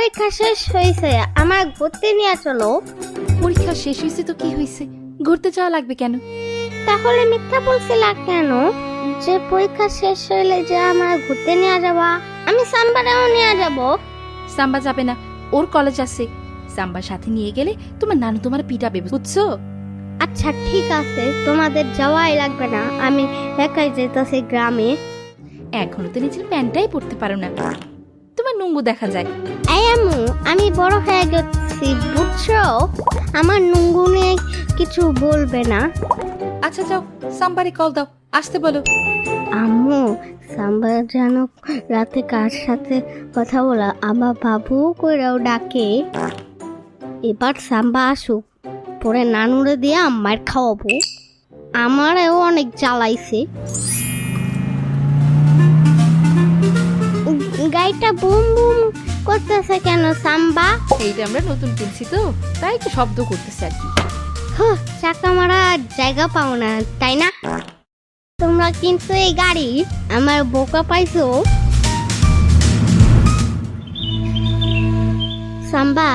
পরীক্ষা শেষ হয়েছে, আমার ঘুরতে নিয়ে চলো। পরীক্ষা শেষ হয়েছে তো কি হয়েছে, ঘুরতে যাওয়া লাগবে কেন? তাহলে মিথ্যা বলছিলা কেন যে পরীক্ষা শেষ হইলে যে আমার ঘুরতে নিয়ে যাবা? আমি সাম্বারেও নিয়ে যাব। সাম্বা যাবে না, ওর কলেজ আছে। সাম্বার সাথে নিয়ে গেলে তোমার নানু তোমার পিটাবে, বুঝছো? আচ্ছা ঠিক আছে, তোমাদের যাওয়াই লাগবে না, আমি একাই যেতেছি গ্রামে। এখনো তো নিজের প্যান্টটাই পরতে পারো না, তোমার নুঙ্গু দেখা যায়। এই আম্মু, আমি বড় হয়ে গেছি বুঝছো, আমার নুঙ্গু নিয়ে কিছু বলবে না। আচ্ছা যাও, সাম্বারে কল দাও, আসতে বলো। আম্মু, সাম্বার জানো রাতে কার সাথে কথা বলা, আমার বাবু কইরাও ডাকে। এবার সাম্বা আসুক, পরে নানুরে দিয়ে আমার খাওয়াবো। আমারও অনেক জ্বালাইছে। গাড়িটা বুম বুম করতেছে কেন সাম্বা? এইটা আমরা নতুন কিনছি তো, তাই একটু শব্দ করতেছে আর কি। চাকা মারার জায়গা পাও না তাই না? তোমরা কিন্তু এই গাড়ি আমার বোকা পাইছো। সাম্বা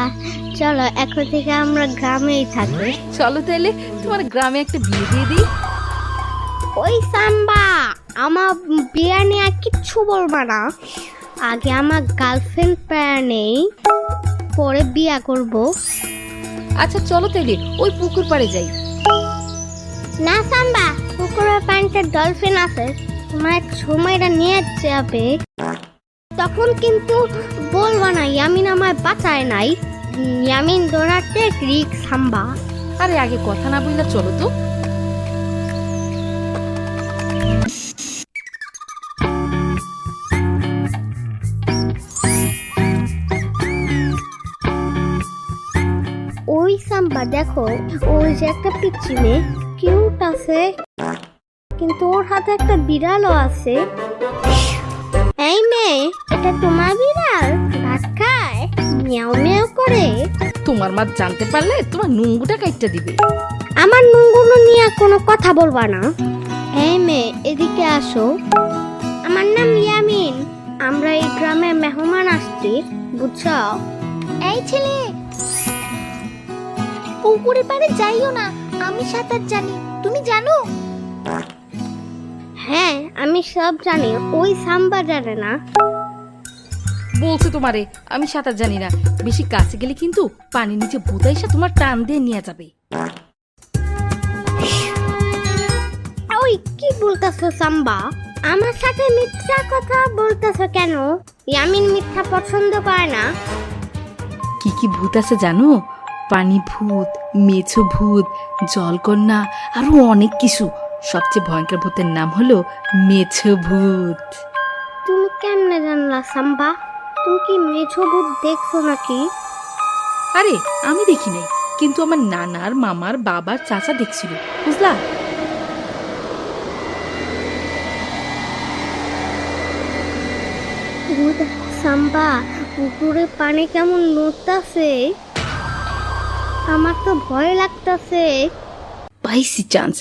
চলো, এখন থেকে আমরা গ্রামেই থাকি। চলো তাহলে তোমার গ্রামে একটা বিয়ে দিয়ে দিই। ওই সাম্বা, আমার বিয়ে নিয়ে কিচ্ছু বলবা না। আগে আমার গার্লফ্রেন্ড পেয়ে নেই, পরে বিয়ে করব। আচ্ছা চলো তাহলে ওই পুকুর পাড়ে যাই। না সাম্বা, পুকুরের পানিতে ডলফিন আছে, তোমার সময়টা নিয়ে যাবে। তখন কিন্তু বলবা না ইয়ামিন আমার বাঁচায় নাই। ইয়ামিন দৌড়াতে রিক সাম্বা। আরে আগে কথা না বললে চলো তো। ওই সাম্বা দেখো, ওই যে একটা পিচ্চি মেয়ে, কিউট আছে, কিন্তু ওর হাতে একটা বিড়ালও আছে। এই মেয়ে, এটা তোমার বিড়াল? ভাত খায়, মিয়াও মিয়াও করে। তোমার মা জানতে পারলে তোমার নুঙ্গুটা কাইটটা দিবে। আমার নুঙ্গুনো নিয়ে কোনো কথা বলবা না। এই মেয়ে, এদিকে আসো। আমার নাম ইয়ামিন, আমরা এই গ্রামে মেহমান আসছি বুঝছো। এই ছেলে, পুকুরে পাড়ে যাইও না, আমি সাঁতার জানি, তুমি জানো? হ্যাঁ আমি সব জানি, ওই সাম্বা জানে না। বলছে তোমারে আমি সাঁতার জানি না, বেশি কাছে গেলে কিন্তু পানির নিচে ভূতাইসা তোমার টান দিয়ে নিয়ে যাবে। ওই কি বলতেছো সাম্বা? আমার সাথে মিথ্যা কথা বলতেছো কেন? ইয়ামিন মিথ্যা পছন্দ করে না। কি কি ভূত আছে জানো? পানি ভূত, মেছো ভূত, জলকন্যা, আরো অনেক কিছু। সবচেয়ে ভয়ঙ্কর ভূতের নাম হলো মেছো ভূত। তুমি কেমনে জানলা সাম্বা? তুমি কি মেছো ভূত দেখছো নাকি? আরে আমি দেখি নাই, কিন্তু আমার নানার, মামার, বাবার, চাচা দেখছিল, বুঝলা? সাম্বা, পুকুরে পানি কেমন নড়তাছে, আমার তো ভয় লাগতাছে। পাইছি চান্স।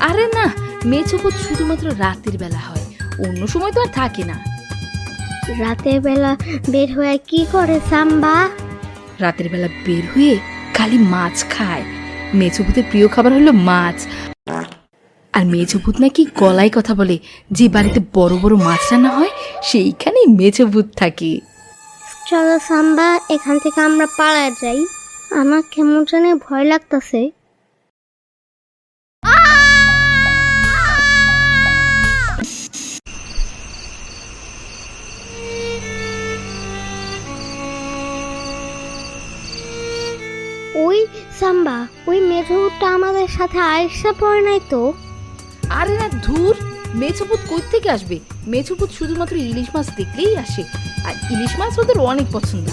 আরে না, মেছো ভূত শুধুমাত্র রাতের বেলা হয়, অন্য সময় তো আর থাকে না। রাতের বেলা বের হয়ে কি করে সাম্বা? রাতের বেলা বের হয়ে খালি মাছ খায়। মেছো ভূতের প্রিয় খাবার হলো মাছ। আর মেছো ভূত নাকি গলায় কথা বলে, যে বাড়িতে বড় বড় মাছ রান্না হয় সেইখানেই মেছো ভূত থাকে। চলো সাম্বা, এখান থেকে আমরা পালায় যাই, আমার কেমন জানি ভয় লাগতাছে। ওই সাম্বা, ওই মেঝুটা আমাদের সাথে আয়েশা পড়ে নাই তো? আরে না ধুর, মেছো ভূত কই থেকে আসবে? মেছো ভূত শুধুমাত্র ইলিশ মাছ দেখলেই আসে, আর ইলিশ মাছ ওদের অনেক পছন্দ।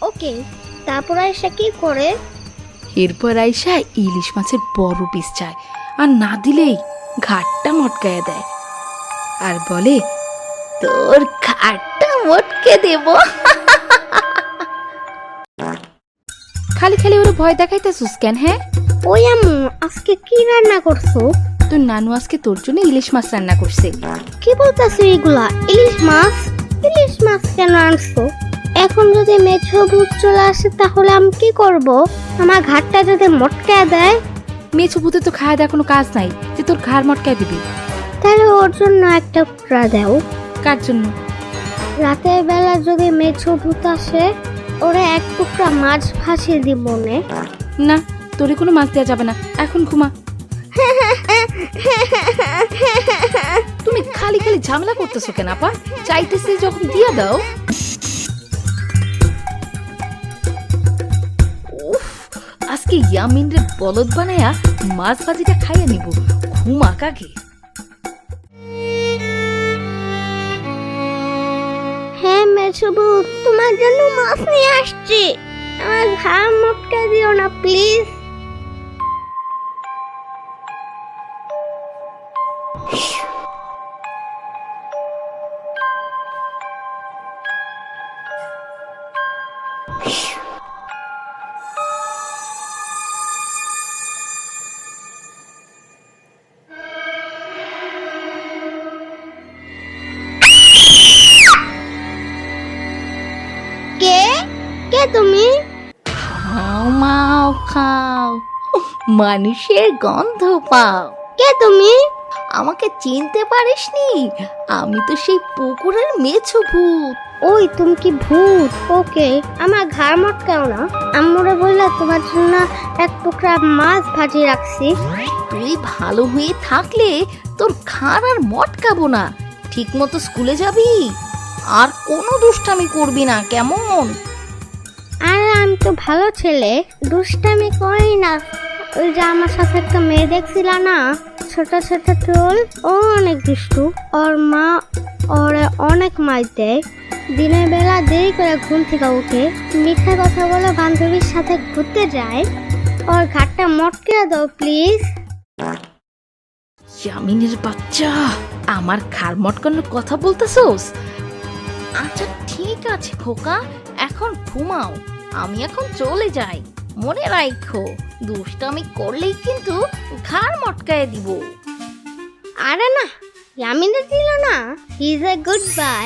ওকে, তারপর আয়েশা কি করে? এরপর আইসা ইলিশ মাছের বড় পিস চায়, আর না দিলেই ঘাটটা মটকায়া দেয় আর বলে, তোর ঘাটটা মটকে দেব। খালি খালি ওরা ভয় দেখাইতেছিস কেন? হ্যাঁ ওই আম্মু, আজকে কি রান্না করছো? তোর নানু আজকে তোর জন্য ইলিশ মাছ রান্না করছে। কি বলতেছো এগুলা? ইলিশ মাছ? ইলিশ মাছ কেন আনছো? এখন যদি মেছো ভূত চলে আসে তাহলে আমি কি করব? আমার ঘাটটা যদি মটকা দেয়? মেছো ভূতে তো খাওয়া দেওয়ার কোনো কাজ নাই যে তোর ঘাড় মটকায় দিবি। তাহলে ওর জন্য একটা টুকরা দাও। কার জন্য? রাতের বেলা যদি মেছো ভূত আসে ওরা এক টুকরা মাছ ভাসিয়ে দিব মনে। না, তোরে কোনো মাছ দেওয়া যাবে না, এখন ঘুমা। তুমি খালি খালি ঝামেলা করতেছো কেন আপা? চাইতেছি যখন দিয়ে দাও। উফ, আজকে ইয়ামিন রে বলদ বানায়া মাছ ভাজিটা খাইয়া নিব। ঘুমা কাকে। হ্যাঁ মেছো ভূত, তোমার জন্য মাছ নিয়ে আসছি। আমার ঘাড় মটকা দিও না প্লিজ। কে কে তুমি? খাও মাও খাও, মানুষের গন্ধ পাও। কে তুমি? আমাকে চিনতে পারিসনি? আমি তো সেই পুকুরের মেছো ভূত। ওই তুমি কি ভূত? ওকে, আমার ঘাড় মটকাও না। আম্মুরা বললা তোমার জন্য এক টুকরা মাছ ভাজি রাখছি। তুই ভালো হয়ে থাকলে তোর ঘাড় আর মটকাবো না। ঠিক মতো স্কুলে যাবি, আর কোনো দুষ্টামি করবি না, কেমন? আর আমি তো ভালো ছেলে, দুষ্টামি করি না। ওই যে আমার সাথে একটা মেয়ে দেখছিল না, ছোট ছোট চুল, ও অনেক দুষ্টু। ওর মা ওরে অনেক মার দেয়। দিনের বেলা দেরি করে ঘুম থেকে উঠে মিথ্যা কথা বলে বান্ধবীর সাথে ঘুরতে যায়। ওর ঘাটটা মটকে দাও প্লিজ। ইয়ামিনের বাচ্চা, আমার ঘাড় মটকানোর কথা বলতেছোস? আচ্ছা ঠিক আছে খোকা, এখন ঘুমাও, আমি এখন চলে যাই। মনে রাখো, দুষ্টামি করলেই কিন্তু ঘাড় মটকায় দিব। আরে না, ইয়ামিনে দিল না। He is a good bye.